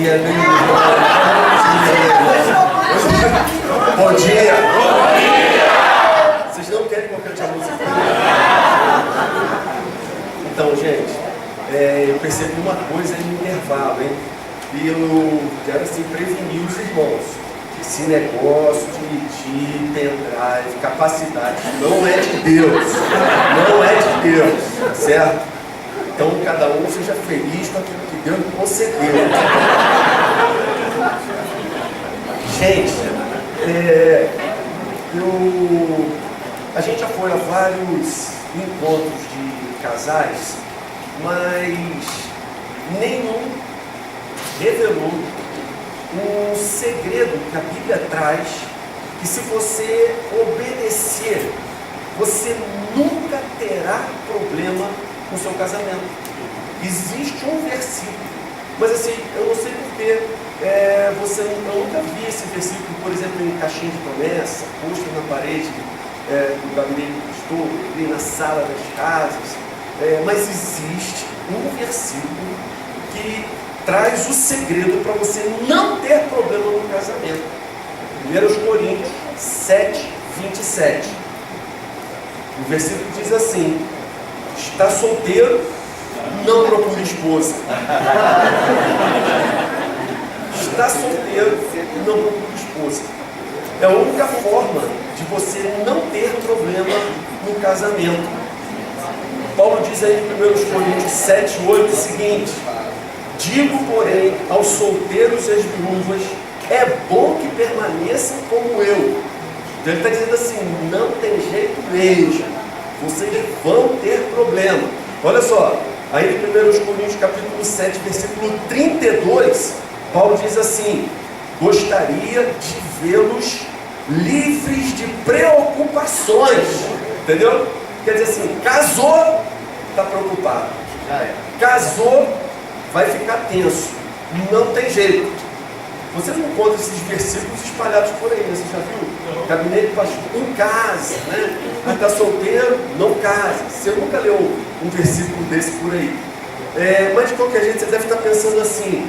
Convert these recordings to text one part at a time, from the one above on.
dia, meu irmão. Bom dia. Bom dia. Vocês não querem que eu cante a música? Então, gente, eu percebi uma coisa no intervalo, hein? E eu quero assim prevenir os irmãos. Esse negócio de pendrive, capacidade, não é de Deus. Não é de Deus, certo? Então, cada um seja feliz com aquilo que Deus lhe concedeu. Gente, a gente já foi a vários encontros de casais, mas nenhum revelou um segredo que a Bíblia traz, que se você obedecer, você nunca terá problema com o seu casamento. Existe um versículo, mas assim, eu não sei porque eu nunca vi esse versículo, por exemplo, em caixinha de promessa, posto na parede do gabinete do pastor, ali na sala das casas, mas existe um versículo que traz o segredo para você não ter problema no casamento. 1 Coríntios 7, 27. O versículo diz assim: está solteiro, não procure esposa. Está solteiro, não procure esposa. É a única forma de você não ter problema no casamento. Paulo diz aí em 1 Coríntios 7, 8 o seguinte: digo, porém, aos solteiros e às viúvas, é bom que permaneçam como eu. Então ele está dizendo assim, não tem jeito mesmo, vocês vão ter problema. Olha só, aí em 1 Coríntios capítulo 7, versículo 32, Paulo diz assim: gostaria de vê-los livres de preocupações. Entendeu? Quer dizer assim, casou, está preocupado. Casou, vai ficar tenso. Não tem jeito. Você não encontra esses versículos espalhados por aí, né? Você já viu? Gabinete pastor em casa, né? Está solteiro, não casa. Você nunca leu um versículo desse por aí. Mas de qualquer jeito você deve estar pensando assim: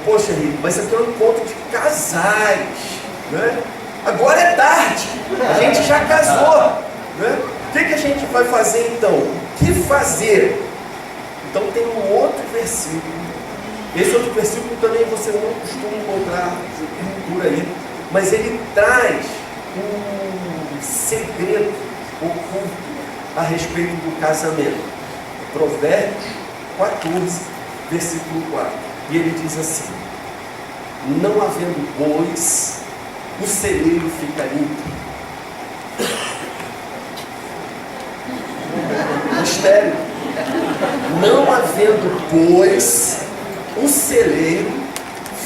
poxa, Henrique, mas isso aqui é um encontro de casais, né? Agora é tarde, a gente já casou, né? O que a gente vai fazer então? O que fazer? Então tem um outro versículo. Esse outro versículo também você não costuma encontrar por aí, mas ele traz um segredo oculto a respeito do casamento. Provérbios 14, versículo 4. E ele diz assim: não havendo bois, o celeiro fica limpo. Mistério. Não havendo bois, o celeiro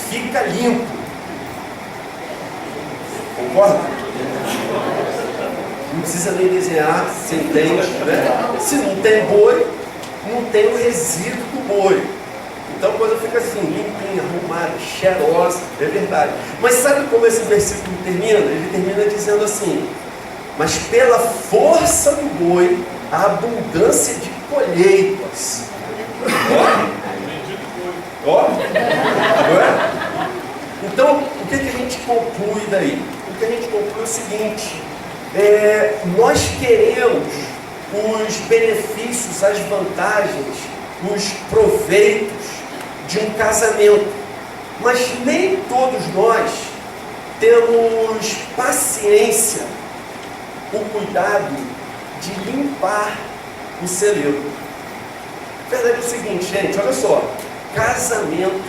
fica limpo. Concorda? Não precisa nem desenhar, você entende, né? Se não tem boi, não tem o resíduo do boi. Então a coisa fica assim, limpinha, arrumada, cheirosa, é verdade. Mas sabe como esse versículo termina? Ele termina dizendo assim: mas pela força do boi, a abundância de colheitas. Ó, então, o que a gente conclui daí? O que a gente conclui é o seguinte: nós queremos os benefícios, as vantagens, os proveitos de um casamento, mas nem todos nós temos paciência, o cuidado de limpar o celeiro. A verdade é o seguinte, gente, olha só: casamento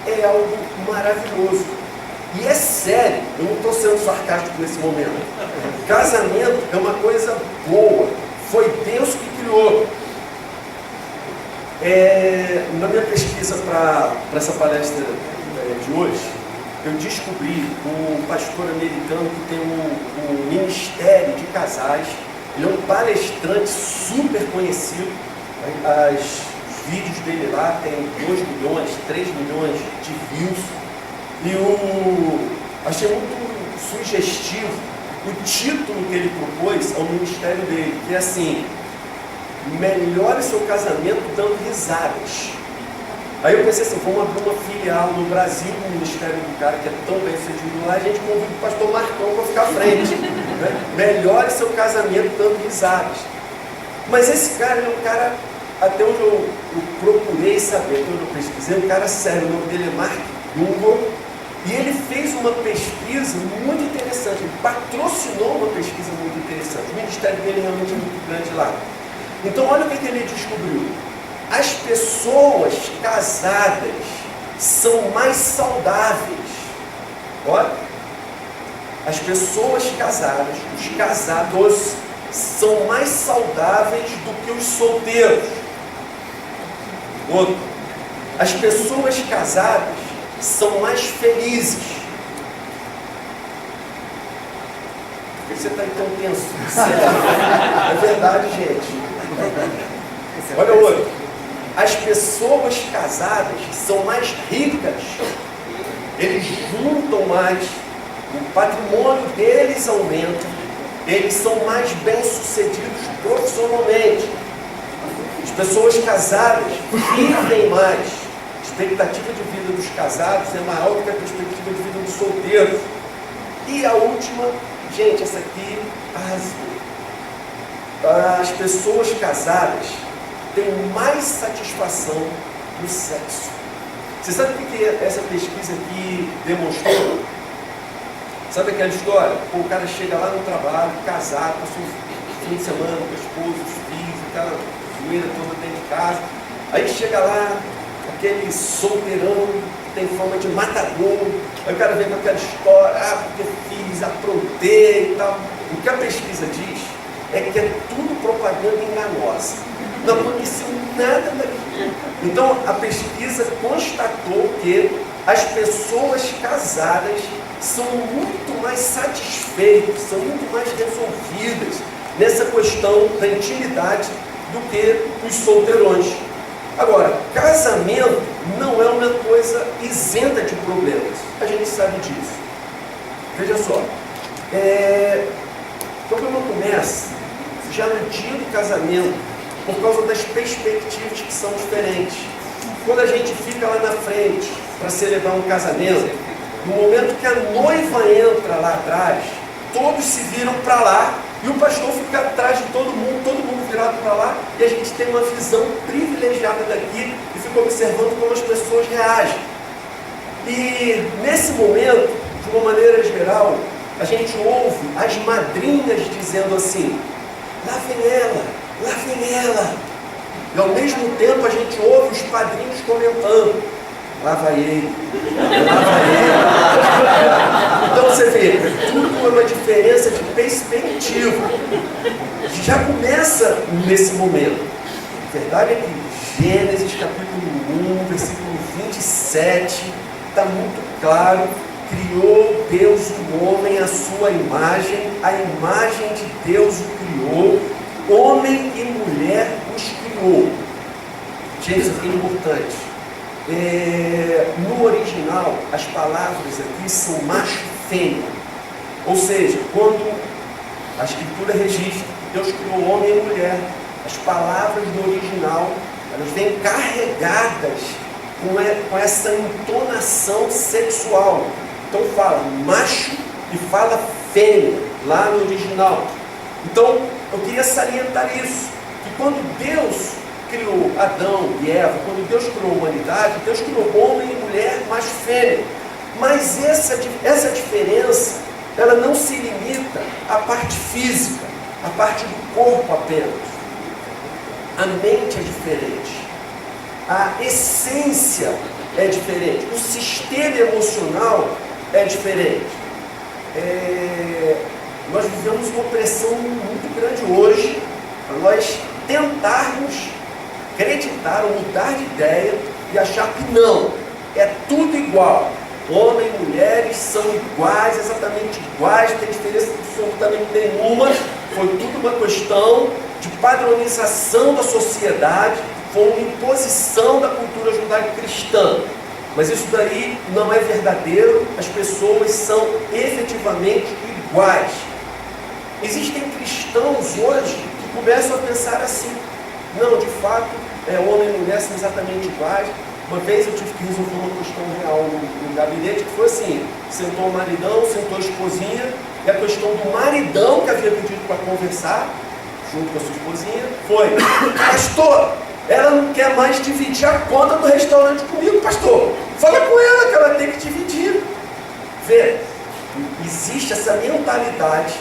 é algo maravilhoso. E é sério, eu não estou sendo sarcástico nesse momento. Casamento é uma coisa boa. Foi Deus que criou. Na minha pesquisa para essa palestra de hoje, eu descobri um pastor americano que tem um ministério de casais. Ele é um palestrante super conhecido. Os vídeos dele lá tem 2 milhões, 3 milhões de views. E eu achei muito sugestivo o título que ele propôs ao ministério dele, que é assim: melhore seu casamento dando risadas. Aí eu pensei assim, vamos abrir uma filial no Brasil, no Ministério do cara que é tão bem sucedido lá, a gente convida o pastor Marcão para ficar à frente. Né? Melhore seu casamento dando risadas. Mas esse cara, ele é um cara, até onde eu procurei saber, quando eu pesquisei, um cara sério, o nome dele é Mark Google, e ele fez uma pesquisa muito interessante, ele patrocinou uma pesquisa muito interessante. O ministério dele é realmente muito grande lá. Então olha o que ele descobriu. As pessoas casadas são mais saudáveis. Olha, as pessoas casadas, os casados, são mais saudáveis do que os solteiros. Outro, as pessoas casadas são mais felizes. Por que você está tão tenso? É verdade, gente. Olha o outro. As pessoas casadas são mais ricas. Eles juntam mais. O patrimônio deles aumenta. Eles são mais bem-sucedidos profissionalmente. As pessoas casadas vivem mais. A expectativa de vida dos casados é maior do que a perspectiva de vida dos solteiros. E a última, gente, essa aqui arrasou. As pessoas casadas têm mais satisfação no sexo. Você sabe o que essa pesquisa aqui demonstrou? Sabe aquela história? Pô, o cara chega lá no trabalho, casado, passou um fim de semana com a esposa, os filhos, aquela zoeira toda dentro de casa. Aí chega lá, aquele solteirão que tem fama de matador. Aí o cara vem com aquela história, porque fiz, aprontei e tal. O que a pesquisa diz é que é tudo propaganda enganosa. Não aconteceu nada daqui. Então a pesquisa constatou que as pessoas casadas são muito mais satisfeitas, são muito mais resolvidas nessa questão da intimidade do que os solteirões. Agora, casamento não é uma coisa isenta de problemas. A gente sabe disso. Veja só, o problema começa já no dia do casamento, por causa das perspectivas que são diferentes. Quando a gente fica lá na frente para celebrar um casamento, no momento que a noiva entra lá atrás, todos se viram para lá e o pastor fica atrás de todo mundo virado para lá, e a gente tem uma visão privilegiada daqui e fica observando como as pessoas reagem. E nesse momento, de uma maneira geral, a gente ouve as madrinhas dizendo assim: lá vem ela, lá vem ela. E ao mesmo tempo a gente ouve os padrinhos comentando: lá vai ele, lá vai ele. Então você vê, tudo é uma diferença de perspectiva. Já começa nesse momento. A verdade é que Gênesis capítulo 1, versículo 27, está muito claro. Criou Deus o homem à sua imagem, a imagem de Deus o criou, homem e mulher os criou. Gente, isso aqui é importante. No original, as palavras aqui são macho e fêmea. Ou seja, quando a Escritura registra que Deus criou homem e mulher, as palavras do original, elas vêm carregadas com essa entonação sexual. Então fala macho e fala fêmea, lá no original. Então, eu queria salientar isso, que quando Deus criou Adão e Eva, quando Deus criou a humanidade, Deus criou homem e mulher, macho e fêmea. Mas essa diferença, ela não se limita à parte física, à parte do corpo apenas. A mente é diferente, a essência é diferente, o sistema emocional é diferente. Nós vivemos uma pressão muito grande hoje para nós tentarmos acreditar ou mudar de ideia e achar que não, é tudo igual. Homem e mulheres são iguais, exatamente iguais, não tem diferença absolutamente nenhuma. Foi tudo uma questão de padronização da sociedade, foi uma imposição da cultura judaico-cristã. Mas isso daí não é verdadeiro, as pessoas são efetivamente iguais. Existem cristãos hoje que começam a pensar assim: não, de fato, homem e mulher são exatamente iguais, Uma vez eu tive que resolver uma questão real no gabinete, que foi assim: sentou o maridão, sentou a esposinha, e a questão do maridão que havia pedido para conversar, junto com a sua esposinha, foi: pastor, ela não quer mais dividir a conta do restaurante comigo, pastor. Fala com ela que ela tem que dividir. Vê, existe essa mentalidade,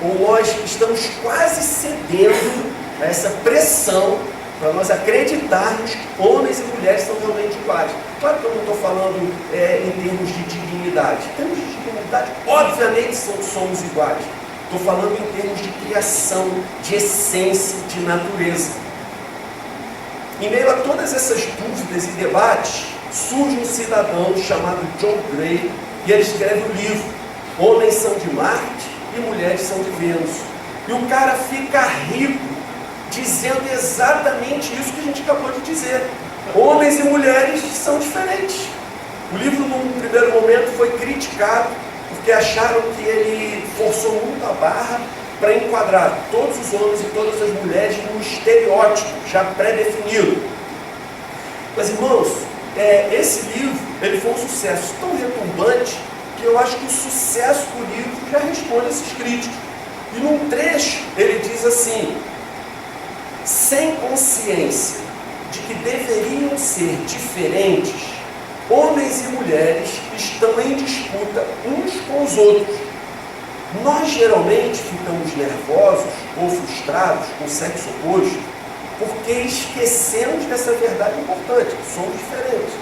ou nós estamos quase cedendo a essa pressão para nós acreditarmos que homens e mulheres são realmente iguais. Claro que eu não estou falando em termos de dignidade. Em termos de dignidade, obviamente somos iguais. Estou falando em termos de criação, de essência, de natureza. Em meio a todas essas dúvidas e debates, surge um cidadão chamado John Gray, e ele escreve o livro Homens são de Marte e Mulheres são de Vênus. E o cara fica rico dizendo exatamente isso que a gente acabou de dizer. Homens e mulheres são diferentes. O livro, num primeiro momento, foi criticado porque acharam que ele forçou muito a barra para enquadrar todos os homens e todas as mulheres num estereótipo já pré-definido. Mas, irmãos, esse livro ele foi um sucesso tão retumbante que eu acho que o sucesso do livro já responde a esses críticos. E num trecho ele diz assim: sem consciência de que deveriam ser diferentes, homens e mulheres estão em disputa uns com os outros. Nós geralmente ficamos nervosos ou frustrados com o sexo oposto porque esquecemos dessa verdade importante, que somos diferentes.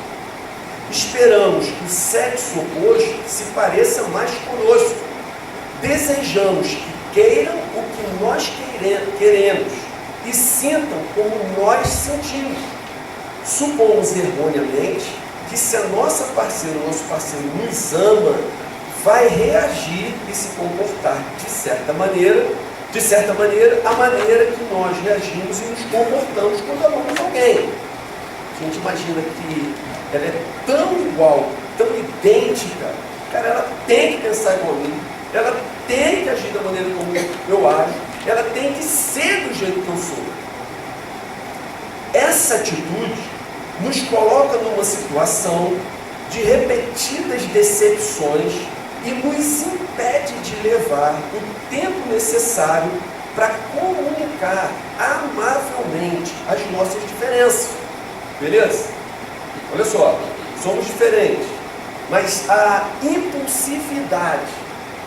Esperamos que o sexo oposto se pareça mais conosco. Desejamos que queiram o que nós queremos e sintam como nós sentimos. Supomos erroneamente que se a nossa parceira ou nosso parceiro nos ama, vai reagir e se comportar de certa maneira, a maneira que nós reagimos e nos comportamos quando amamos alguém. A gente imagina que ela é tão igual, tão idêntica, cara, ela tem que pensar igual a mim, ela tem que agir da maneira como eu ajo, ela tem que ser do jeito que eu sou. Essa atitude nos coloca numa situação de repetidas decepções e nos impede de levar o tempo necessário para comunicar amavelmente as nossas diferenças. Beleza? Olha só, somos diferentes, mas a impulsividade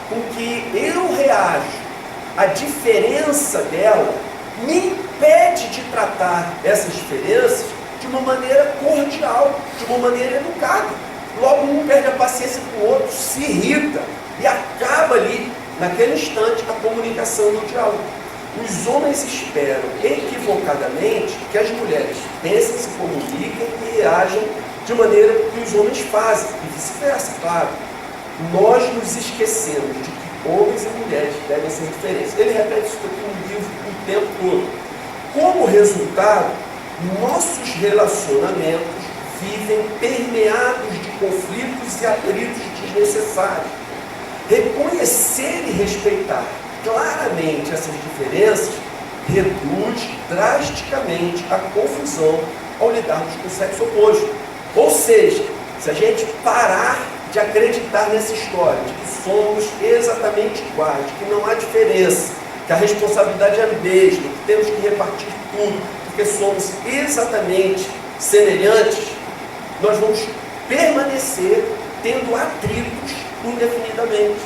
com que eu reajo à diferença dela me impede de tratar essas diferenças de uma maneira cordial, de uma maneira educada. Logo um perde a paciência com o outro, se irrita e acaba ali, naquele instante, a comunicação e o diálogo. Os homens esperam equivocadamente que as mulheres pensem, se comuniquem e reajam de maneira que os homens fazem, e vice-versa, claro. Nós nos esquecemos de que homens e mulheres devem ser diferentes. Ele repete isso aqui no livro o tempo todo. Como resultado, nossos relacionamentos vivem permeados de conflitos e atritos desnecessários. Reconhecer e respeitar claramente essas diferenças reduz drasticamente a confusão ao lidarmos com o sexo oposto. Ou seja, se a gente parar de acreditar nessa história de que somos exatamente iguais, de que não há diferença, que a responsabilidade é a mesma, que temos que repartir tudo, porque somos exatamente semelhantes, nós vamos permanecer tendo atritos indefinidamente.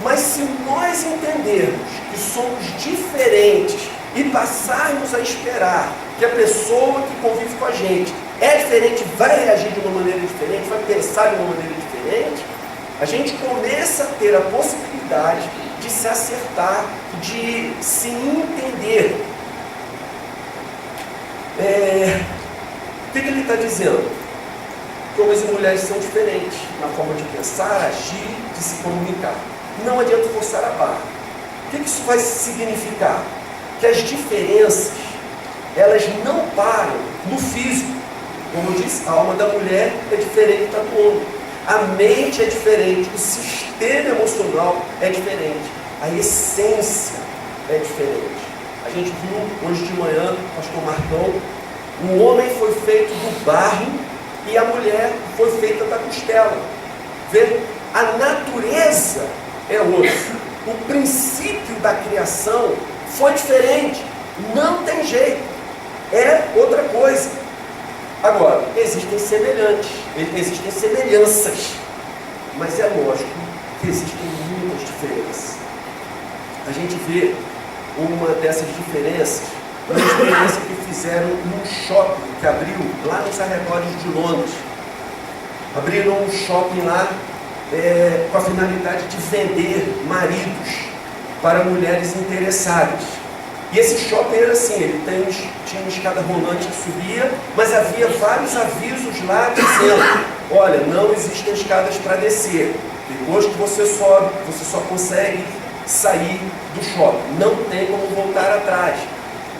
Mas se nós entendermos que somos diferentes e passarmos a esperar que a pessoa que convive com a gente é diferente, vai reagir de uma maneira diferente, vai pensar de uma maneira diferente, a gente começa a ter a possibilidade de se acertar, de se entender. O que ele está dizendo? Que homens e mulheres são diferentes na forma de pensar, agir, de se comunicar. Não adianta forçar a barra. O que isso vai significar? Que as diferenças, elas não param no físico. Como eu disse, a alma da mulher é diferente da do homem. A mente é diferente, o sistema emocional é diferente, a essência é diferente. A gente viu hoje de manhã o pastor Marcão O homem foi feito do barro e a mulher foi feita da costela. Vê? A natureza é outra. O princípio da criação foi diferente. Não tem jeito. É outra coisa. Agora, existem semelhantes, existem semelhanças. Mas é lógico que existem muitas diferenças. A gente vê uma dessas diferenças na experiência que fizeram num shopping que abriu lá nos arredores de Londres. Abriram um shopping lá com a finalidade de vender maridos para mulheres interessadas. E esse shopping era assim, ele tinha uma escada rolante que subia, mas havia vários avisos lá dizendo: olha, não existem escadas para descer. Depois que você sobe, você só consegue sair do shopping. Não tem como voltar atrás.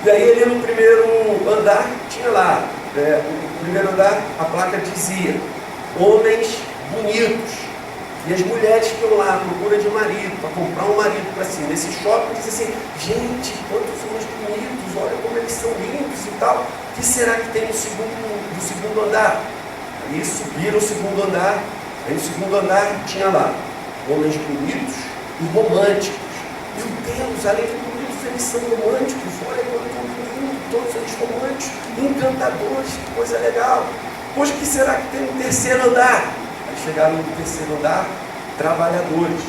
E aí ele no primeiro andar tinha lá, no primeiro andar a placa dizia: homens bonitos. E as mulheres que iam lá à procura de marido, para comprar um marido para si, nesse shopping, dizem assim: gente, quantos homens bonitos, olha como eles são lindos e tal. O que será que tem no segundo andar? Aí subiram o segundo andar, aí no segundo andar tinha lá homens bonitos e românticos. Meu Deus, além de bonitos, eles são românticos, olha quanto lindo, todos eles românticos, encantadores, que coisa legal. Pois o que será que tem no terceiro andar? Chegaram no terceiro andar, trabalhadores.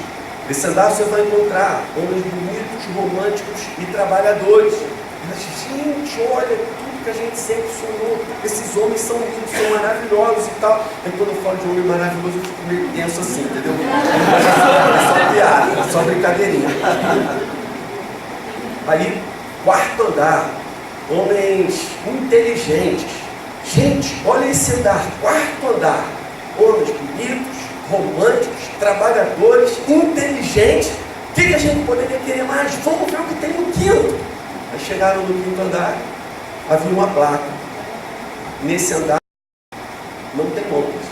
Nesse andar você vai encontrar homens bonitos, românticos e trabalhadores. Mas, gente, olha tudo que a gente sempre sonhou. Esses homens são lindos, são maravilhosos e tal. Aí quando eu falo de homem maravilhoso, eu fico meio tenso assim, entendeu? É só piada, é só brincadeirinha. Aí, quarto andar, homens inteligentes. Gente, olha esse andar, quarto andar. Homens bonitos, românticos, trabalhadores, inteligentes. O que a gente poderia querer mais? Vamos ver o que tem no quinto. Aí chegaram no quinto andar, havia uma placa. Nesse andar não tem homens.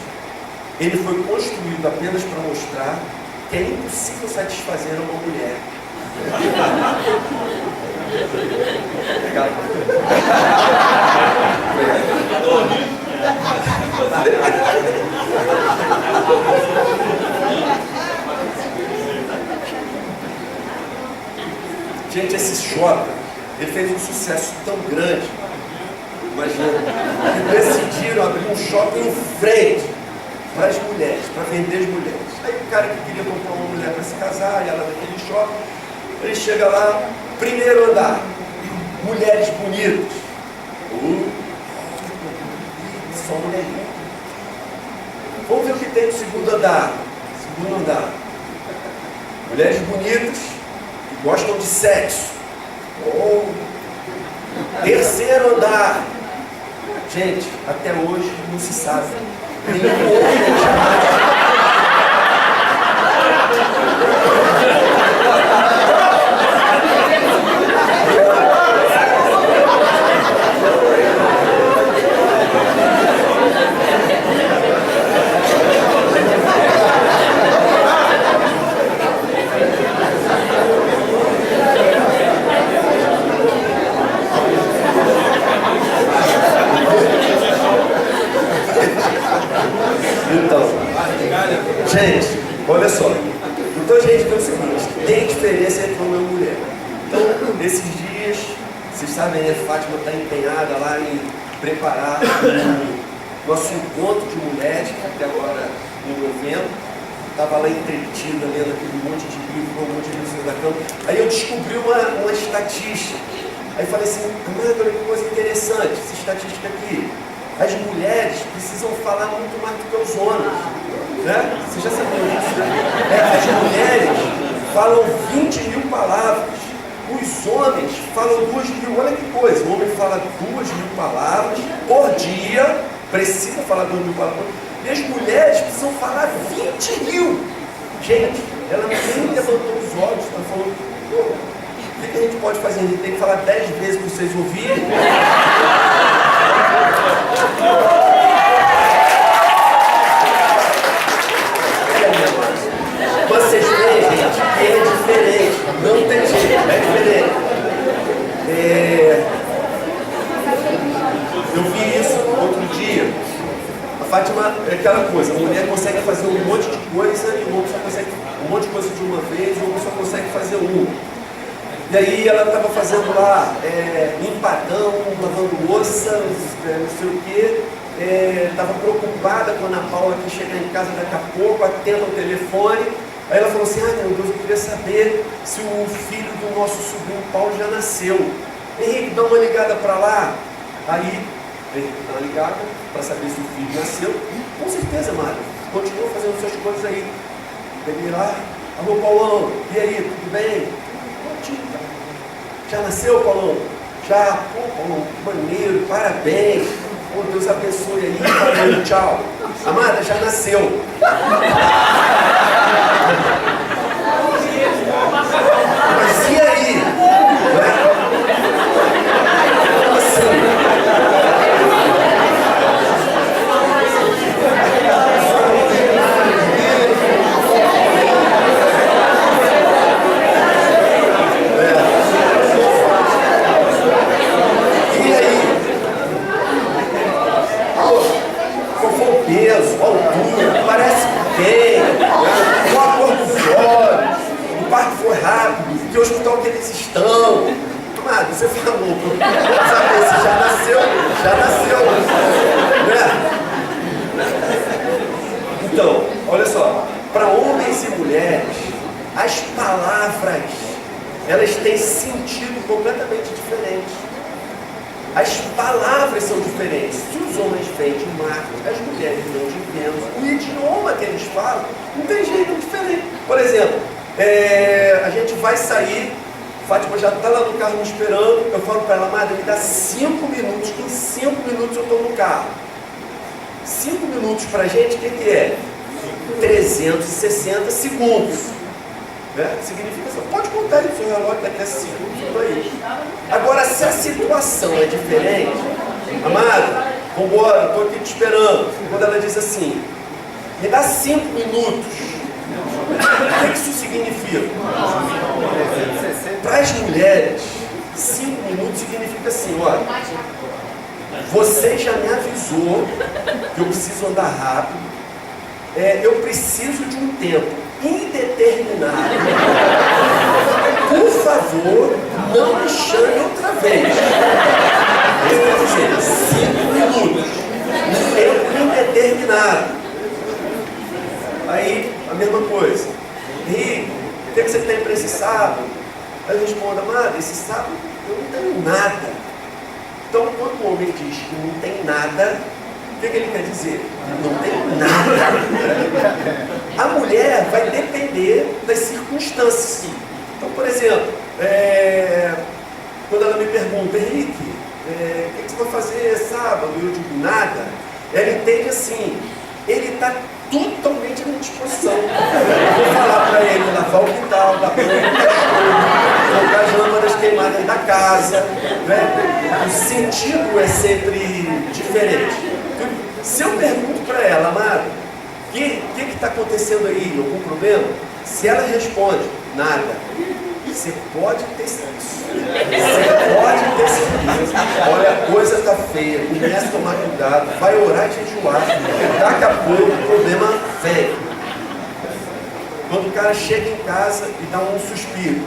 Ele foi construído apenas para mostrar que é impossível satisfazer uma mulher. Legal. Gente, esse shopping, ele fez um sucesso tão grande, imagina, que decidiram abrir um shopping em frente para as mulheres, para vender as mulheres. Aí o cara que queria comprar uma mulher para se casar, ia lá naquele shopping, ele chega lá, primeiro andar, mulheres bonitas. Só mulher linda. Vamos ver o que tem no segundo andar. Segundo andar. Mulheres bonitas que gostam de sexo. Terceiro andar. Gente, até hoje não se sabe. Nenhum homem jamais. Gente, olha só. Então a gente vê o seguinte: tem diferença entre homem e mulher. Então, nesses dias, vocês sabem, a Fátima está empenhada lá em preparar o nosso encontro de mulheres, que até agora no evento. Estava lá entretida, lendo aquele monte de livro, um monte de livro da cama. Aí eu descobri uma estatística. Aí falei assim: olha que coisa interessante, essa estatística aqui. As mulheres precisam falar muito mais do que os homens. Né? Você já sabia disso? As mulheres falam 20.000 palavras. Os homens falam 2.000. Olha que coisa. O homem fala 2.000 palavras por dia. Precisa falar 2.000 palavras. E as mulheres precisam falar 20.000. Gente, ela nem levantou os olhos. Ela falou: o que a gente pode fazer? A gente tem que falar 10 vezes para vocês ouvirem. Vocês veem, gente, que é diferente. Não tem jeito, é diferente. Eu aquela coisa, a mulher consegue fazer um monte de coisa e o homem só consegue um monte de coisa de uma vez, o homem só consegue fazer uma. E aí ela estava fazendo lá empadão, lavando louça, não sei o quê, estava preocupada com a Ana Paula que chegar em casa daqui a pouco, atenta ao telefone. Aí ela falou assim, meu Deus, eu queria saber se o filho do nosso sobrinho Paulo já nasceu. Henrique, dá uma ligada para lá. Aí, Henrique dá uma ligada para saber se o filho nasceu. Com certeza, Mário, continua fazendo suas coisas aí. Peguei lá, alô Paulão, e aí, tudo bem? Já nasceu, Paulão? Já, pô, Paulão, que maneiro, parabéns. Pô, Deus abençoe aí, valeu, tchau. Amada, já nasceu. Mas e aí? Como assim? Peso, altura, parece bem, qual a cor dos olhos, o parto foi rápido, que hospital que eles estão. Amado, você falou, saber se já nasceu, né? Então, olha só, para homens e mulheres, as palavras, elas têm sentido completamente diferente. As palavras são diferentes. Se os homens vêm de Marte, as mulheres vêm de Vênus, o idioma que eles falam não tem jeito diferente. Por exemplo, a gente vai sair, Fátima já está lá no carro me esperando, eu falo para ela, amada, me dá 5 minutos, que em 5 minutos eu estou no carro. 5 minutos para a gente, o que é? 360 segundos. Significa assim, pode contar aí no seu relógio daqui a 5 minutos aí. Agora, se a situação é diferente, amado, vambora, estou aqui te esperando. Quando ela diz assim, me dá 5 minutos, o que isso significa? Para as mulheres, 5 minutos significa assim, olha, você já me avisou que eu preciso andar rápido, eu preciso de um tempo indeterminado. Por favor, não me chame outra vez. Quer dizer, 5 minutos. Um tempo indeterminado. Aí, a mesma coisa. E o que você tem para esse sábado? Aí eu respondo, amada, esse sábado eu não tenho nada. Então, quando o homem diz que não tem nada, o que ele quer dizer? Não tem nada. A mulher vai depender das circunstâncias. Então, por exemplo, quando ela me pergunta, Henrique, o que você vai fazer sábado? Eu digo, nada. Ela entende assim, ele está totalmente à minha disposição. Eu vou falar para ele, lavar o quintal, dar banho no cachorro, colocar as lâmpadas queimadas da casa. Né? O sentido é sempre diferente. Se eu pergunto para ela, amada, o que está acontecendo aí? Algum problema? Se ela responde, nada. Você pode ter certeza. Você pode ter certeza. Olha, a coisa está feia. Começa a tomar cuidado. Vai orar e jejuar. Daqui a pouco o problema vem. Quando o cara chega em casa e dá um suspiro,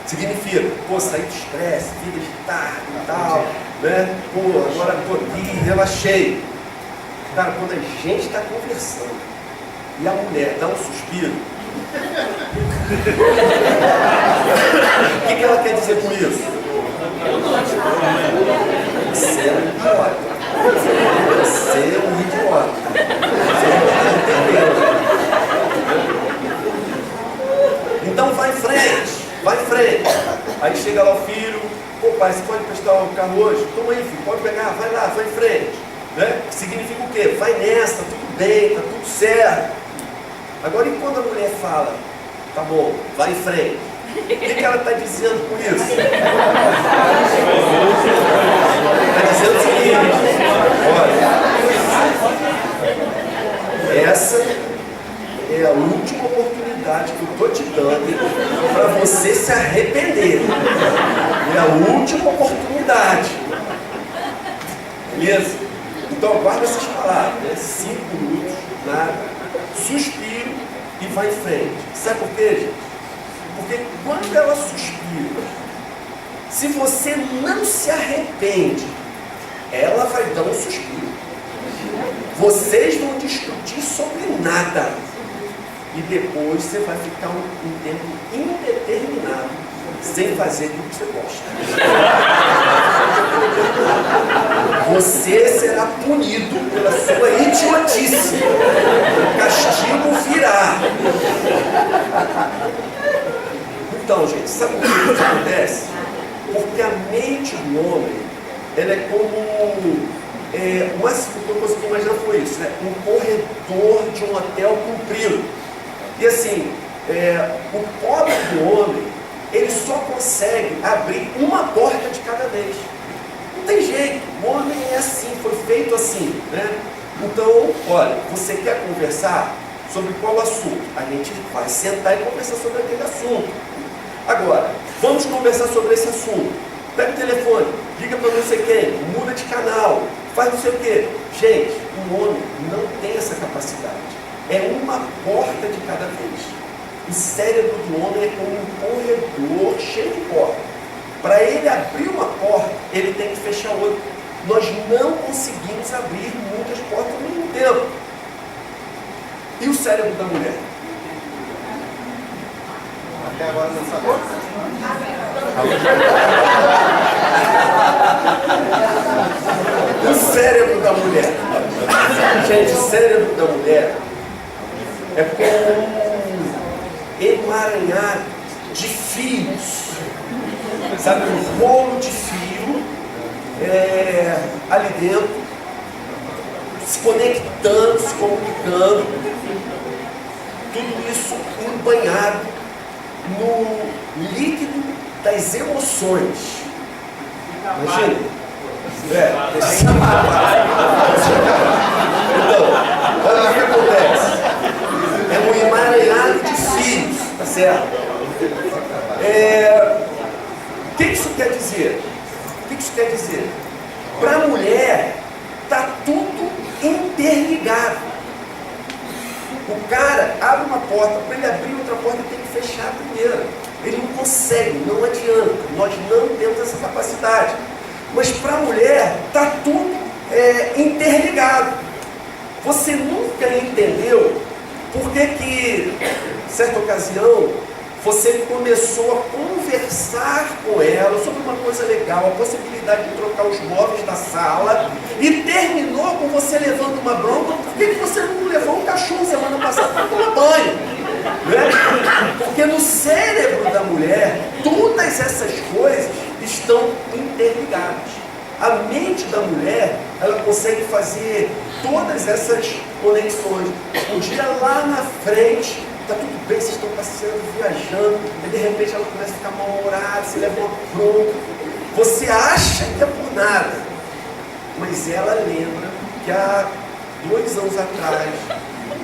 significa, pô, saí do estresse, vida de tarde e tal, né? Pô, agora estou aqui, relaxei. Cara, quando a gente está conversando e a mulher dá um suspiro, o que ela quer dizer com isso? Você é um idiota. Você é um idiota. Você não está entendendo. Então vai em frente, vai em frente. Aí chega lá o filho, pô pai, você pode prestar o carro hoje? Toma aí, filho, pode pegar, vai lá, vai em frente. Né? Significa o quê? Vai nessa, tudo bem, tá tudo certo. Agora, e quando a mulher fala, tá bom, vai em frente, o que ela está dizendo com isso? Está dizendo o seguinte, olha, essa é a última oportunidade que eu estou te dando para você se arrepender. É a última oportunidade. Beleza? Então, guarda essas palavras, né? 5 minutos, nada, suspiro e vai em frente. Sabe por quê, gente? Porque quando ela suspira, se você não se arrepende, ela vai dar um suspiro. Vocês vão discutir sobre nada. E depois você vai ficar um tempo indeterminado sem fazer aquilo que você gosta. Você será punido pela sua idiotice. O castigo virá. Então, gente, sabe o que acontece? Porque a mente do homem, ela é como... o máximo que eu consegui imaginar foi isso, né? Um corredor de um hotel comprido. E assim, o pobre do homem, ele só consegue abrir uma porta de cada vez. Não tem jeito, o homem é assim, foi feito assim, né? Então, olha, você quer conversar sobre qual assunto? A gente vai sentar e conversar sobre aquele assunto. Agora, vamos conversar sobre esse assunto. Pega o telefone, liga para não sei quem, muda de canal, faz não sei o quê. Gente, o homem não tem essa capacidade. É uma porta de cada vez. O cérebro do homem é como um corredor cheio de portas. Para ele abrir uma porta, ele tem que fechar outra. Nós não conseguimos abrir muitas portas ao mesmo tempo. E o cérebro da mulher? Até agora não sabemos. O cérebro da mulher. Gente, o cérebro da mulher é como um emaranhado de fios. Sabe, um rolo de fio ali dentro, se conectando, se comunicando. Tudo isso embanhado no líquido das emoções. Imagina? Então, olha o que acontece. É um emaranhado de fios, tá certo? O que isso quer dizer? O que isso quer dizer? Para a mulher, está tudo interligado. O cara abre uma porta, para ele abrir outra porta, ele tem que fechar a primeira. Ele não consegue, não adianta. Nós não temos essa capacidade. Mas para a mulher, está tudo interligado. Você nunca entendeu por que, em certa ocasião, você começou a conversar com ela sobre uma coisa legal, a possibilidade de trocar os móveis da sala, e terminou com você levando uma bronca. Por que você não levou um cachorro semana passada para tomar banho? Né? Porque no cérebro da mulher, todas essas coisas estão interligadas. A mente da mulher, ela consegue fazer todas essas conexões. Um dia lá na frente, está tudo bem, vocês estão passeando, viajando, e de repente ela começa a ficar mal-humorada, você leva uma bronca. Você acha que é por nada, mas ela lembra que há 2 anos atrás,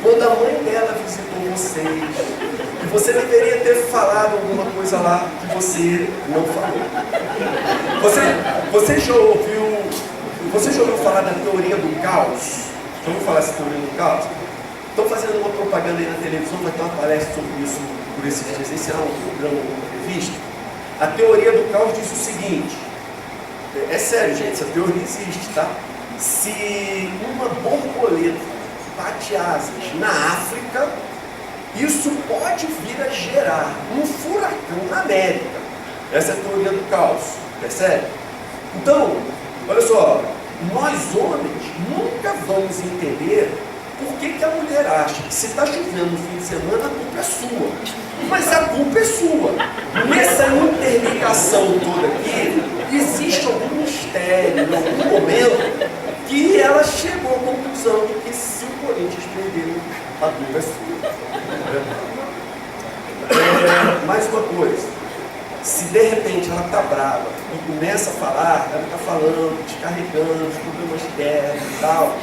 quando a mãe dela visitou vocês, e você deveria ter falado alguma coisa lá que você não falou. Você já ouviu falar da teoria do caos? Já ouviu falar dessa teoria do caos? Estão fazendo uma propaganda aí na televisão, vai ter uma palestra sobre isso por esses dias. Esse é um programa, uma entrevista. A teoria do caos diz o seguinte: é sério, gente, essa teoria existe, tá? Se uma borboleta bate asas na África, isso pode vir a gerar um furacão na América. Essa é a teoria do caos, percebe? Então, olha só, nós homens nunca vamos entender por que a mulher acha que se está chovendo no fim de semana, a culpa é sua. Mas a culpa é sua. Nessa interligação toda aqui, existe algum mistério, em algum momento, que ela chegou à conclusão de que se o Corinthians perder, a culpa é sua. Mais uma coisa. Se de repente ela está brava e começa a falar, ela está falando, descarregando os problemas dela e tal,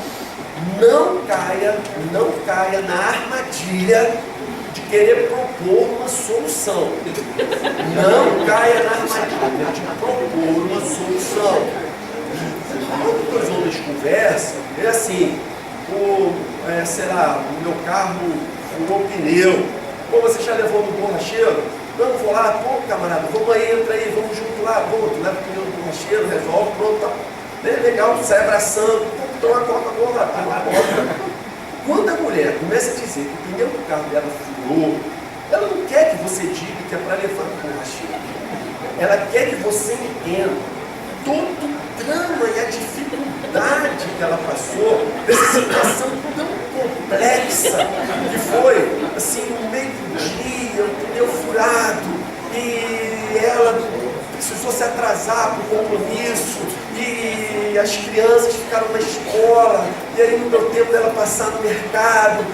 não caia na armadilha de querer propor uma solução. Não caia na armadilha de propor uma solução. Quando dois homens conversam, é assim, sei lá, o meu carro furou o pneu. Pô, você já levou no borracheiro? Não, vou lá, pô, camarada, vamos aí, entra aí, vamos junto lá, pô, tu leva o pneu do borracheiro, resolve, pronto, tá. Legal, sai abraçando, pô, toma Coca-Cola, toma Coca. Quando a mulher começa a dizer que o pneu do carro dela furou, ela não quer que você diga que é para levar no borracheiro. Ela quer que você entenda todo o drama e a dificuldade que ela passou dessa situação tão complexa que foi, assim, no meio do dia, o pneu furado, e ela precisou se atrasar para o compromisso, e as crianças ficaram na escola, e aí não deu tempo dela passar no mercado.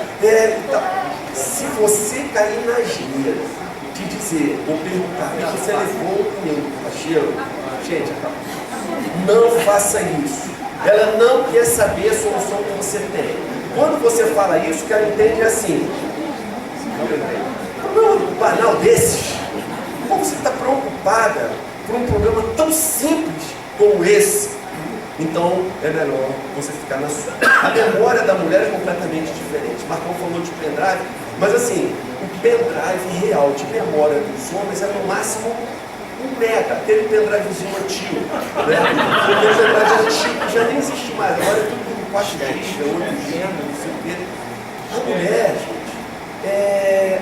Se você cair na asneira de dizer, ou perguntar, você levou o pneu do borracheiro? Gente, não faça isso. Ela não quer saber a solução que você tem. Quando você fala isso, o que ela entende é assim: um banal desses, como você está preocupada por um problema tão simples como esse? Então é melhor você ficar na sua. A memória da mulher é completamente diferente. Marcão falou de pendrive, mas assim, o pendrive real de memória dos homens é no máximo 1 mega, aquele pendrivezinho antigo, né? Aquele pendrive antigo que já nem existe mais, agora é tudo com 4 GB, 8 GB, não sei o quê. A mulher, gente,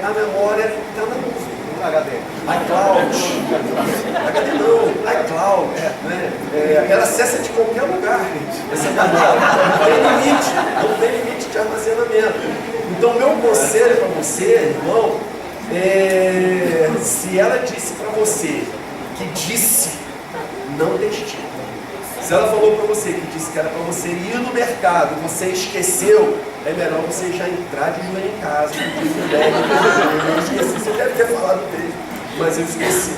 a memória está na nuvem. HD. iCloud. HD não, iCloud. Né? Ela acessa de qualquer lugar, gente. Essa memória. Não tem limite de armazenamento. Então, meu conselho para você, irmão, se ela disse para você que disse, não destina. Se ela falou para você que disse que era para você ir no mercado, você esqueceu, é melhor você já entrar de joelho em casa. Eu esqueci, você deve ter falado dele, mas eu esqueci.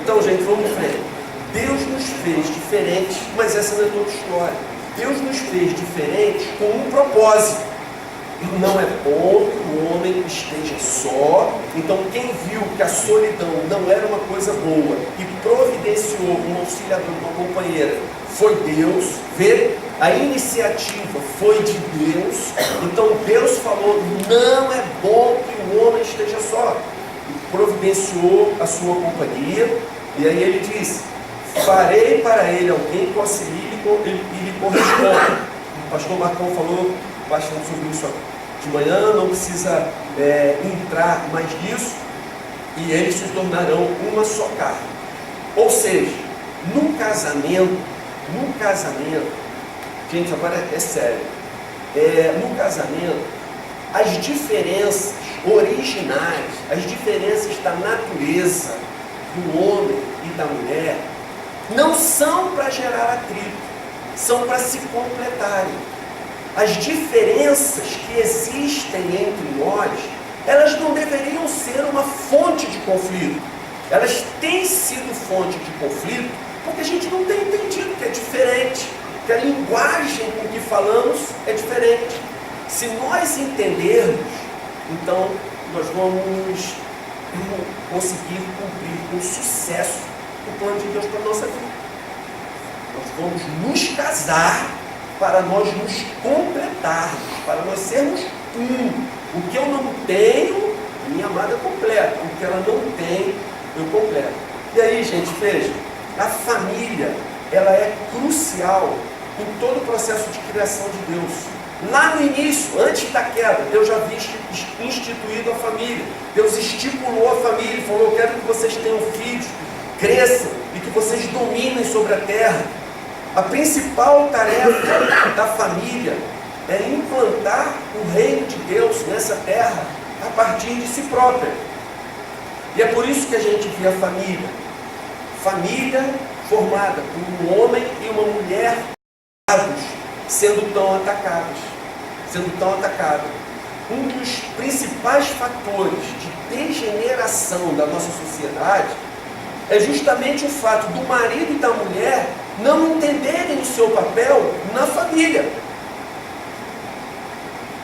Então, gente, vamos em frente. Deus nos fez diferentes, mas essa não é toda história. Deus nos fez diferentes com um propósito. Não é bom que o homem esteja só. Então quem viu que a solidão não era uma coisa boa e providenciou um auxiliador, uma companheira, foi Deus. Vê, a iniciativa foi de Deus. Então Deus falou, não é bom que o homem esteja só, e providenciou a sua companhia. E aí ele diz, farei para ele alguém que auxilie e lhe corresponda. O pastor Marcão falou bastante sobre isso de manhã, não precisa entrar mais nisso, e eles se tornarão uma só carne. Ou seja, num casamento, gente, agora é sério, no casamento, as diferenças originais, as diferenças da natureza do homem e da mulher, não são para gerar atrito, são para se completarem. As diferenças que existem entre nós, elas não deveriam ser uma fonte de conflito. Elas têm sido fonte de conflito porque a gente não tem entendido que é diferente, que a linguagem com que falamos é diferente. Se nós entendermos, então nós vamos conseguir cumprir com sucesso o plano de Deus para a nossa vida. Nós vamos nos casar para nós nos completarmos, para nós sermos um. O que eu não tenho, minha amada completa. O que ela não tem, eu completo. E aí, gente, veja, a família, ela é crucial em todo o processo de criação de Deus. Lá no início, antes da queda, Deus já havia instituído a família. Deus estipulou a família e falou, eu quero que vocês tenham filhos, cresçam e que vocês dominem sobre a terra. A principal tarefa da família é implantar o reino de Deus nessa terra a partir de si própria. E é por isso que a gente vê a família. Família formada por um homem e uma mulher sendo tão atacados. Um dos principais fatores de degeneração da nossa sociedade é justamente o fato do marido e da mulher não entenderem o seu papel na família.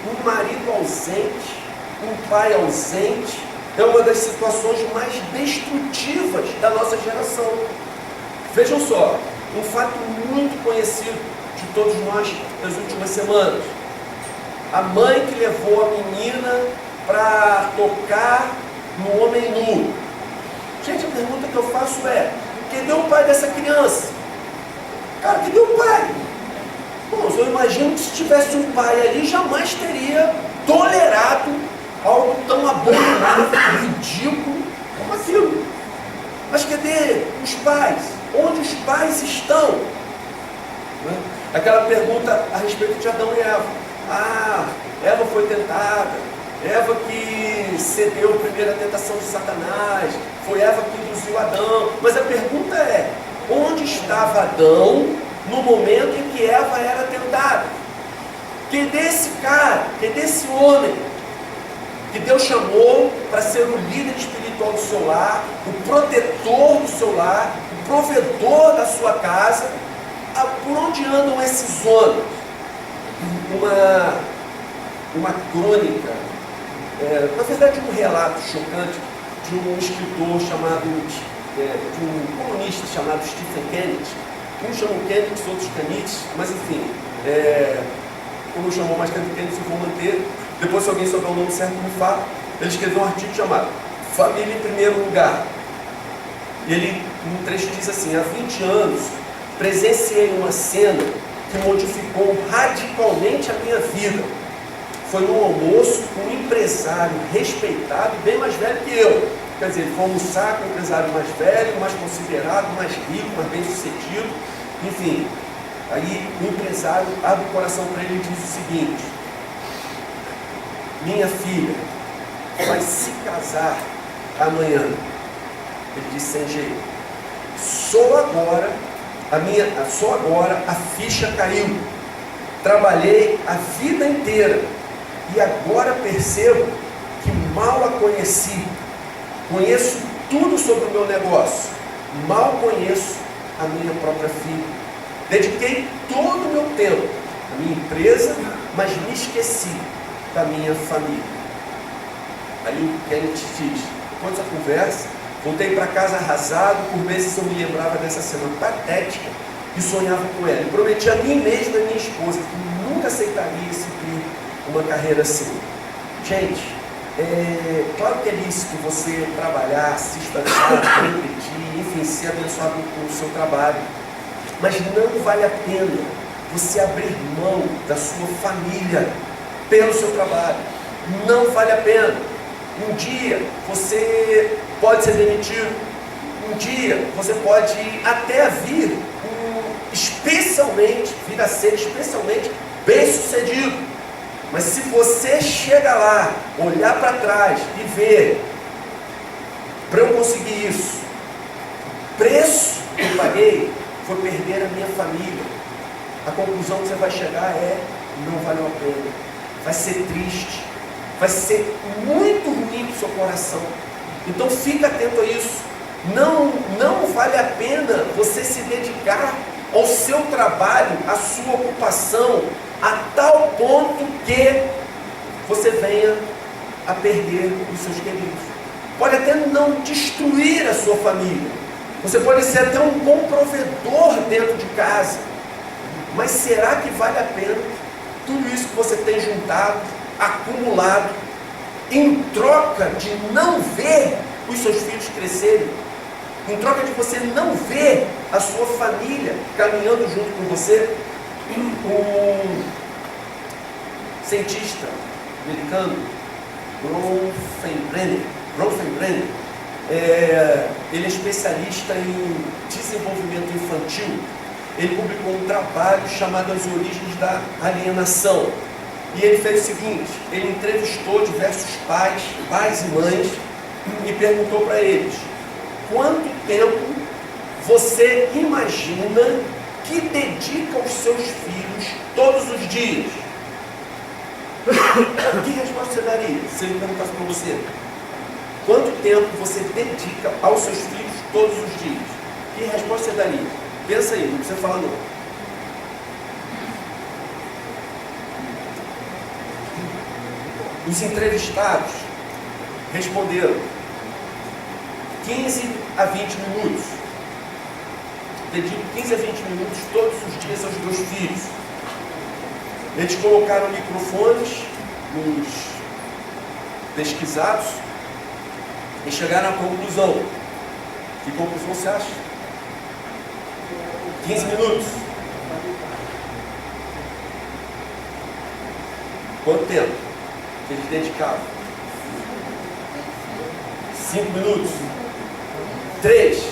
Um marido ausente, um pai ausente, é uma das situações mais destrutivas da nossa geração. Vejam só, um fato muito conhecido de todos nós nas últimas semanas. A mãe que levou a menina para tocar no homem nu. Gente, a pergunta que eu faço é: cadê o pai dessa criança? Cara, cadê o pai? Bom, eu imagino que se tivesse um pai ali, jamais teria tolerado algo tão abominável, ridículo como aquilo. Mas cadê os pais? Onde os pais estão? Aquela pergunta a respeito de Adão e Eva. Ah, Eva foi tentada. Eva que cedeu a primeira tentação de Satanás. Foi Eva que induziu Adão. Mas a pergunta é: onde estava Adão no momento em que Eva era tentada? Cadê esse cara? Cadê esse homem que Deus chamou para ser o líder espiritual do seu lar, o protetor do seu lar, o provedor da sua casa? Por onde andam esses homens? Uma crônica, na verdade um relato chocante de um escritor chamado, de um colunista chamado Stephen Kennedy. Uns chamam Kennedy, outros Kennedy, mas enfim, como chamou mais tempo Kennedy, eu vou manter. Depois, se alguém souber o nome certo, me fala. Ele escreveu um artigo chamado Família em Primeiro Lugar. E ele, num trecho, diz assim: há 20 anos, presenciei uma cena que modificou radicalmente a minha vida. Foi num almoço com um empresário respeitado e bem mais velho que eu. Quer dizer, ele foi almoçar com um empresário mais velho, mais considerado, mais rico, mais bem sucedido. Enfim, aí o empresário abre o coração para ele e diz o seguinte: minha filha vai se casar amanhã. Ele disse sem jeito. Só agora a ficha caiu. Trabalhei a vida inteira e agora percebo que mal a conheci. Conheço tudo sobre o meu negócio. Mal conheço a minha própria filha. Dediquei todo o meu tempo à minha empresa, mas me esqueci da minha família. Aí o Kennedy diz: depois dessa conversa, voltei para casa arrasado. Por meses eu me lembrava dessa cena patética e sonhava com ela. E prometi a mim mesmo e a minha esposa que nunca aceitaria seguir uma carreira assim. Gente, claro que é lícito você trabalhar, se esforçar, repetir, enfim, ser abençoado com o seu trabalho. Mas não vale a pena você abrir mão da sua família pelo seu trabalho. Não vale a pena. Um dia você pode ser demitido. Um dia você pode até vir a ser especialmente bem sucedido. Mas se você chega lá, olhar para trás e ver: para eu conseguir isso, o preço que eu paguei foi perder a minha família, a conclusão que você vai chegar é: não valeu a pena. Vai ser triste, vai ser muito ruim para o seu coração. Então fica atento a isso. Não vale a pena você se dedicar ao seu trabalho, à sua ocupação, a tal ponto que você venha a perder os seus queridos. Pode até não destruir a sua família. Você pode ser até um bom provedor dentro de casa. Mas será que vale a pena tudo isso que você tem juntado, acumulado, em troca de não ver os seus filhos crescerem? Em troca de você não ver a sua família caminhando junto com você? Um cientista americano, Bronfenbrenner, ele é especialista em desenvolvimento infantil. Ele publicou um trabalho chamado As Origens da Alienação. E ele fez o seguinte: ele entrevistou diversos pais e mães, e perguntou para eles: quanto tempo você imagina que dedica aos seus filhos todos os dias? Que resposta você daria se ele perguntasse para você: quanto tempo você dedica aos seus filhos todos os dias? Que resposta você daria? Pensa aí, não precisa falar não. Os entrevistados responderam 15 a 20 minutos. dedico 15 a 20 minutos todos os dias aos meus filhos. Eles colocaram microfones nos pesquisados e chegaram à conclusão. Que conclusão você acha? 15 minutos. Quanto tempo que eles dedicavam? 5 minutos. 3.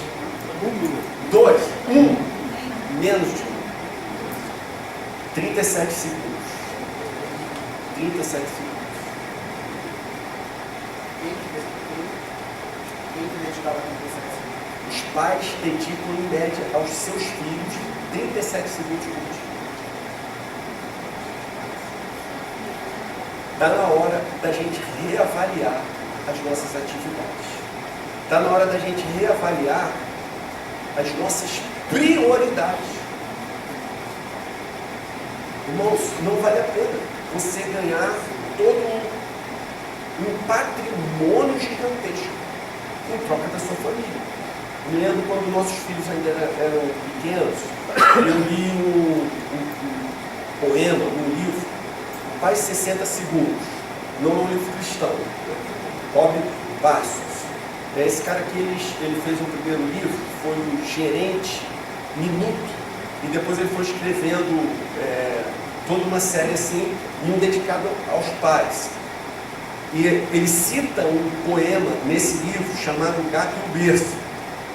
1 minuto. 2. 1. Menos de 1. 37 segundos. 37 segundos. Quem que dedicava 37 segundos? Os pais dedicam em média aos seus filhos 37 segundos por dia. Está na hora da gente reavaliar as nossas atividades. Está na hora da gente reavaliar as nossas prioridades. Irmãos, não vale a pena você ganhar todo um patrimônio gigantesco em troca da sua família. Me lembro quando nossos filhos ainda eram pequenos, eu li um poema, um livro, Paz 60 Segundos, não é um livro cristão, Bob Passos. Esse cara que ele fez um primeiro livro, foi o Gerente Minuto, e depois ele foi escrevendo toda uma série assim, e um dedicado aos pais. E ele cita um poema nesse livro chamado O Gato e o Berço.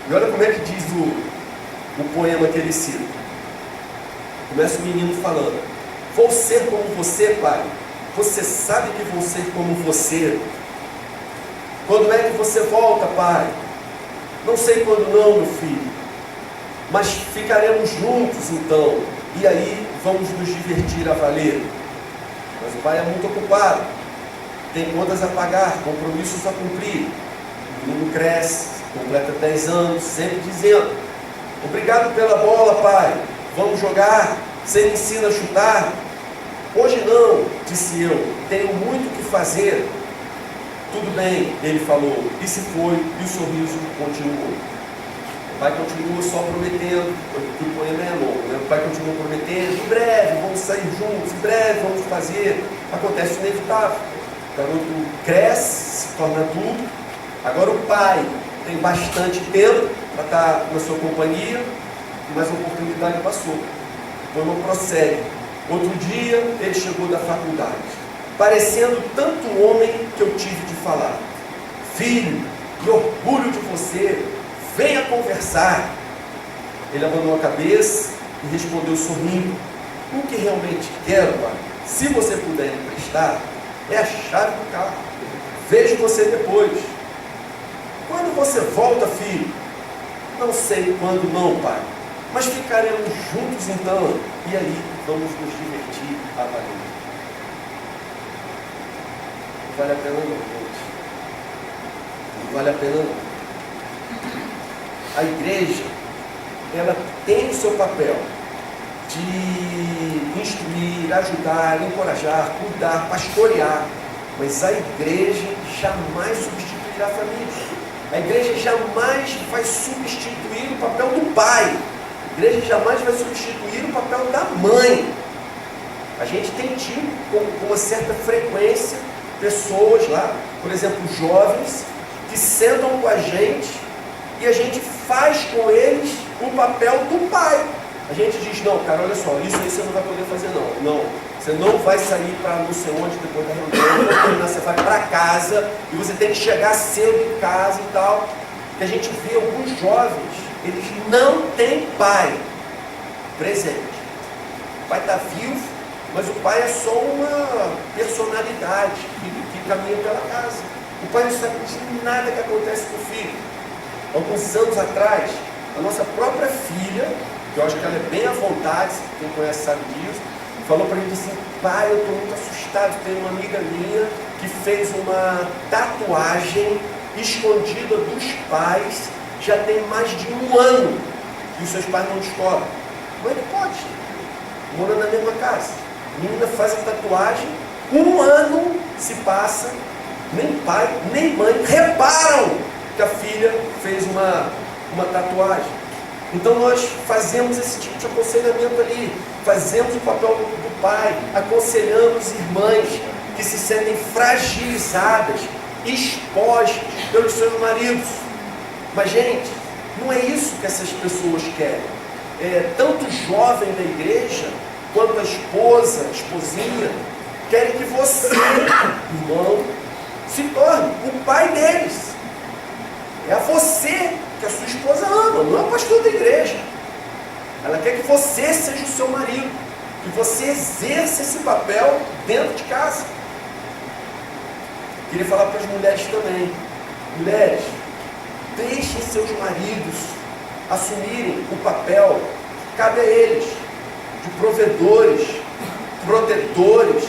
E olha como é que diz o poema que ele cita. Começa o menino falando: vou ser como você, pai. Você sabe que vou ser como você. Quando é que você volta, pai? Não sei quando não, meu filho. Mas ficaremos juntos então. E aí vamos nos divertir a valer. Mas o pai é muito ocupado. Tem contas a pagar, compromissos a cumprir. O menino cresce, completa 10 anos, sempre dizendo: obrigado pela bola, pai. Vamos jogar. Você me ensina a chutar? Hoje não, disse eu. Tenho muito o que fazer. Tudo bem, ele falou. E se foi, e o sorriso continuou. O pai continua só prometendo, porque o poema é longo, né? O pai continua prometendo: em breve vamos sair juntos, em breve vamos fazer. Acontece o inevitável. O garoto cresce, se torna adulto. Agora o pai tem bastante tempo para estar na sua companhia, mas a oportunidade passou. O poema prossegue. Outro dia ele chegou da faculdade, parecendo tanto homem que eu tive de falar: filho, que orgulho de você, venha conversar. Ele abandonou a cabeça e respondeu sorrindo: o que realmente quero, pai, se você puder emprestar, é a chave do carro. Vejo você depois. Quando você volta, filho? Não sei quando não, pai, mas ficaremos juntos então, e aí vamos nos divertir a valer. Não vale a pena não, gente. Não vale a pena não. A igreja, ela tem o seu papel de instruir, ajudar, encorajar, cuidar, pastorear, mas a igreja jamais substituirá a família. A igreja jamais vai substituir o papel do pai. A igreja jamais vai substituir o papel da mãe. A gente tem tido com uma certa frequência pessoas lá, por exemplo, jovens, que sentam com a gente e a gente faz com eles o papel do pai. A gente diz: não, cara, olha só, isso aí você não vai poder fazer não. Não, você não vai sair para não sei onde depois da reunião, você vai para casa e você tem que chegar cedo em casa e tal. E a gente vê alguns jovens, eles não têm pai presente. O pai está vivo, mas o pai é só uma personalidade que caminha pela casa. O pai não sabe de nada que acontece com o filho. Alguns anos atrás, a nossa própria filha, que eu acho que ela é bem à vontade, quem conhece sabe disso, falou para a gente assim: pai, eu estou muito assustado. Tem uma amiga minha que fez uma tatuagem escondida dos pais, já tem mais de 1 ano, e os seus pais não descobrem. Como é que pode? Mora na mesma casa. A menina faz a tatuagem, 1 ano se passa, nem pai, nem mãe reparam que a filha fez uma tatuagem. Então nós fazemos esse tipo de aconselhamento ali, fazemos o papel do pai, aconselhamos irmãs que se sentem fragilizadas, expostas pelos seus maridos. Mas, gente, não é isso que essas pessoas querem. Tanto o jovem da igreja, quanto a esposa, a esposinha, querem que você, irmão, se torne o pai deles. É a você que a sua esposa ama, não é o pastor da igreja. Ela quer que você seja o seu marido, que você exerça esse papel dentro de casa. Queria falar para as mulheres também. Mulheres, deixem seus maridos assumirem o papel que cabe a eles, de provedores, protetores,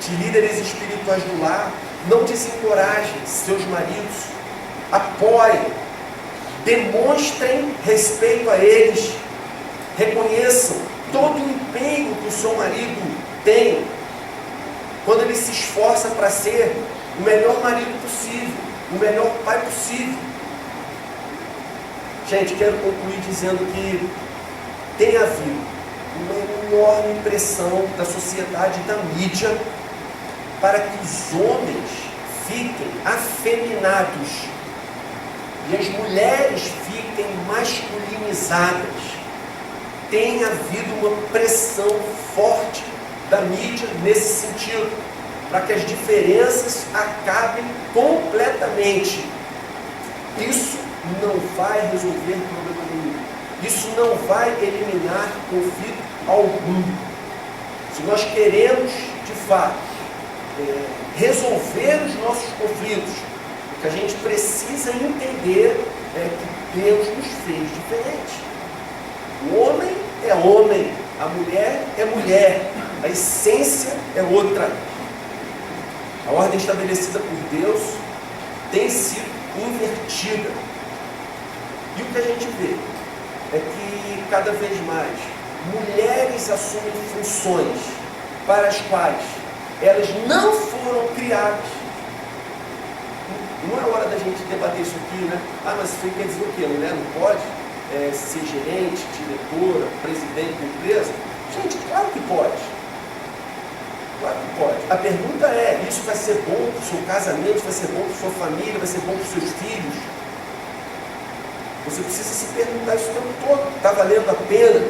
de líderes espirituais do lar. Não desencorajem seus maridos, apoiem, demonstrem respeito a eles, reconheçam todo o empenho que o seu marido tem, quando ele se esforça para ser o melhor marido possível, o melhor pai possível. Gente, quero concluir dizendo que tem havido uma enorme pressão da sociedade e da mídia para que os homens fiquem afeminados e as mulheres fiquem masculinizadas. Tem havido uma pressão forte da mídia nesse sentido, para que as diferenças acabem completamente. Isso não vai resolver problema nenhum. Isso não vai eliminar conflito algum. Se nós queremos, de fato, resolver os nossos conflitos, o que a gente precisa entender é que Deus nos fez diferente. O homem é homem, a mulher é mulher, a essência é outra. A ordem estabelecida por Deus tem sido invertida. E o que a gente vê é que cada vez mais mulheres assumem funções para as quais elas não foram criadas. Não é hora da gente debater isso aqui, né? Mas isso quer dizer o quê? A mulher não pode ser gerente, diretora, presidente da empresa? Gente, claro que pode. Claro que pode. A pergunta é, isso vai ser bom para o seu casamento, vai ser bom para a sua família, vai ser bom para os seus filhos? Você precisa se perguntar isso o tempo todo. Está valendo a pena?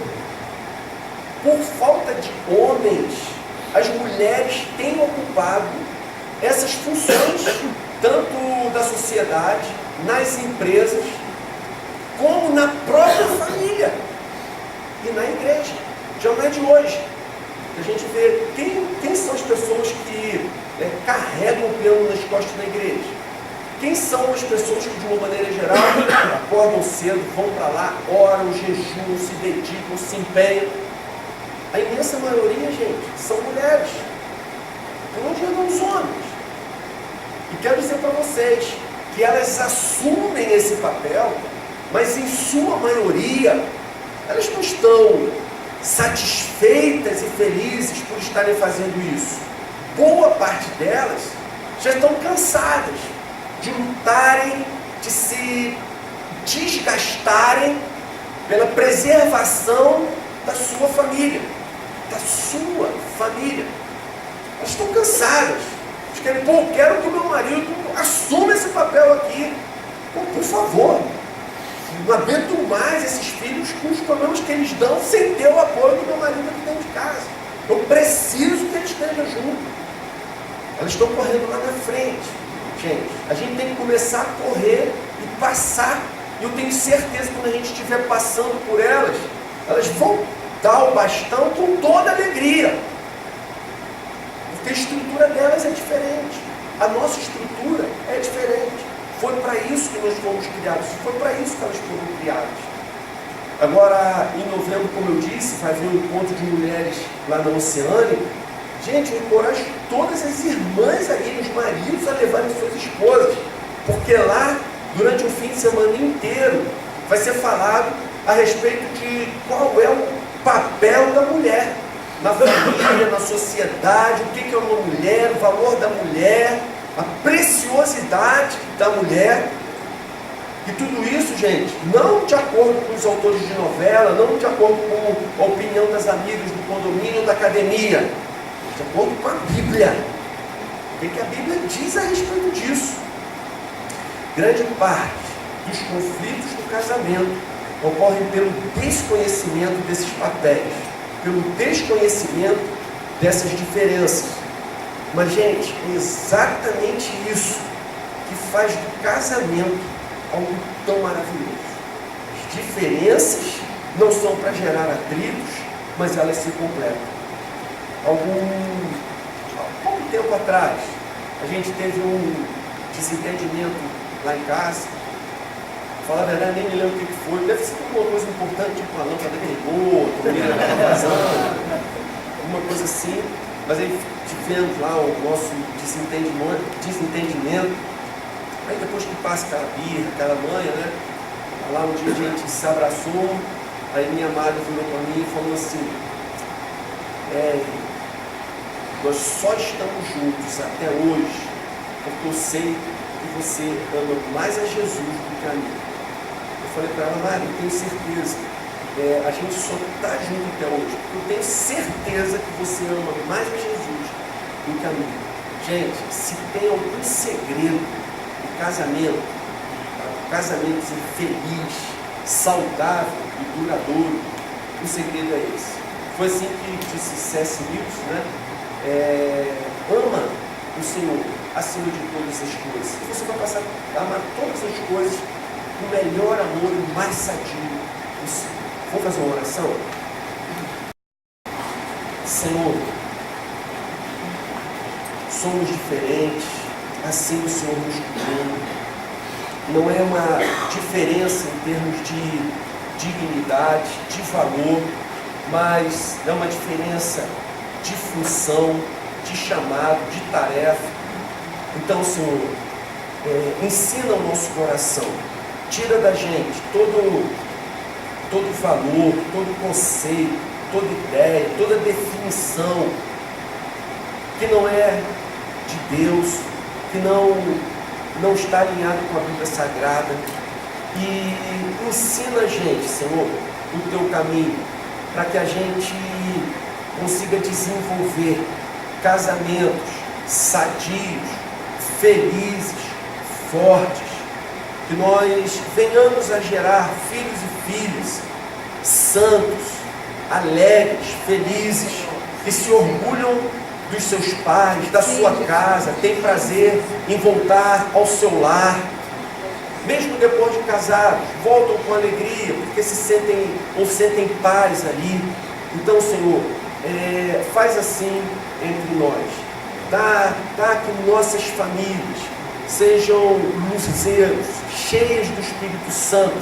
Por falta de homens, as mulheres têm ocupado essas funções, tanto da sociedade, nas empresas, como na própria família e na igreja. Já não é de hoje. A gente vê quem são as pessoas que carregam o piano nas costas da igreja. Quem são as pessoas que, de uma maneira geral, acordam cedo, vão para lá, oram, jejuam, se dedicam, se empenham. A imensa maioria, gente, são mulheres. Eu não digo os homens. E quero dizer para vocês que elas assumem esse papel, mas em sua maioria, elas não estão satisfeitas e felizes por estarem fazendo isso. Boa parte delas já estão cansadas de lutarem, de se desgastarem pela preservação da sua família. Da sua família. Elas estão cansadas. Elas querem, eu quero que o meu marido assuma esse papel aqui. Por favor. Não aguento mais esses filhos com os problemas que eles dão sem ter o apoio do meu marido aqui dentro de casa. Eu preciso que ele esteja junto. Elas estão correndo lá na frente. Gente, a gente tem que começar a correr e passar. E eu tenho certeza que quando a gente estiver passando por elas, elas vão dar o bastão com toda alegria. Porque a estrutura delas é diferente. A nossa estrutura é diferente. Foi para isso que nós fomos criados. Foi para isso que elas foram criadas. Agora, em novembro, como eu disse, vai haver um encontro de mulheres lá na Oceânia. Gente, eu encorajo todas as irmãs aí, os maridos, a levarem suas esposas. Porque lá, durante o fim de semana inteiro, vai ser falado a respeito de qual é o papel da mulher na família, na sociedade, o que é uma mulher, o valor da mulher, a preciosidade da mulher. E tudo isso, gente, não de acordo com os autores de novela, não de acordo com a opinião das amigas do condomínio ou da academia, de acordo com a Bíblia. O que a Bíblia diz a respeito disso? Grande parte dos conflitos do casamento ocorrem pelo desconhecimento desses papéis, pelo desconhecimento dessas diferenças. Mas, gente, é exatamente isso que faz do casamento algo tão maravilhoso. As diferenças não são para gerar atritos, mas elas se completam. Pouco tempo atrás, a gente teve um desentendimento lá em casa. Falar a verdade, nem me lembro o que foi. Deve ser alguma coisa importante, tipo uma lâmpada queimou, a torneira estava vazando, alguma coisa assim. Mas aí tivemos lá o nosso desentendimento. Aí depois que passa aquela birra, aquela manha, né? Lá um dia a gente se abraçou, aí minha amada virou para mim e falou assim: nós só estamos juntos até hoje porque eu sei que você ama mais a Jesus do que a mim. Eu falei para ela: Mari, eu tenho certeza, a gente só está junto até hoje porque eu tenho certeza que você ama mais a Jesus do que a mim. Gente, se tem algum segredo do casamento, para o casamento ser feliz, saudável e duradouro, o segredo é esse. Foi assim que disse C.S. Lewis, né? Ama o Senhor acima de todas as coisas. E você vai passar a amar todas as coisas com o melhor amor e o mais sadio possível. Vamos fazer uma oração? Senhor, somos diferentes, assim o Senhor nos criou. Não é uma diferença em termos de dignidade, de valor, mas é uma diferença de função, de chamado, de tarefa. Então, Senhor, ensina o nosso coração, tira da gente todo valor, todo conceito, toda ideia, toda definição que não é de Deus, que não está alinhado com a Bíblia Sagrada. E ensina a gente, Senhor, o teu caminho, para que a gente consiga desenvolver casamentos sadios, felizes, fortes, que nós venhamos a gerar filhos e filhas santos, alegres, felizes, que se orgulham dos seus pais, da sua casa, têm prazer em voltar ao seu lar, mesmo depois de casados, voltam com alegria, porque sentem paz ali. Então, Senhor, faz assim entre nós. Dá que nossas famílias sejam luzeiros, cheias do Espírito Santo,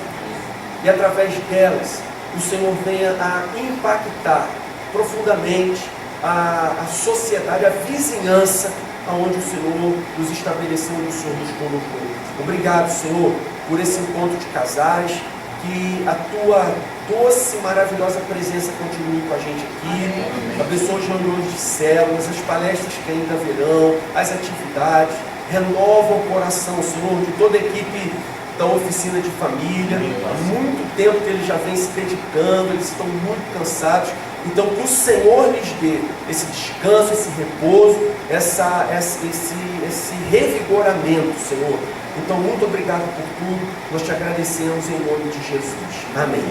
e através delas o Senhor venha a impactar profundamente a sociedade, a vizinhança aonde o Senhor nos estabeleceu, onde o Senhor nos colocou. Obrigado, Senhor, por esse encontro de casais, que a tua doce e maravilhosa presença continue com a gente aqui. Abençoa os reuniões de células, as palestras que ainda virão, as atividades. Renova o coração, Senhor, de toda a equipe da oficina de família. Há muito tempo que eles já vêm se dedicando, eles estão muito cansados. Então, que o Senhor lhes dê esse descanso, esse repouso, esse revigoramento, Senhor. Então, muito obrigado por tudo. Nós te agradecemos em nome de Jesus. Amém.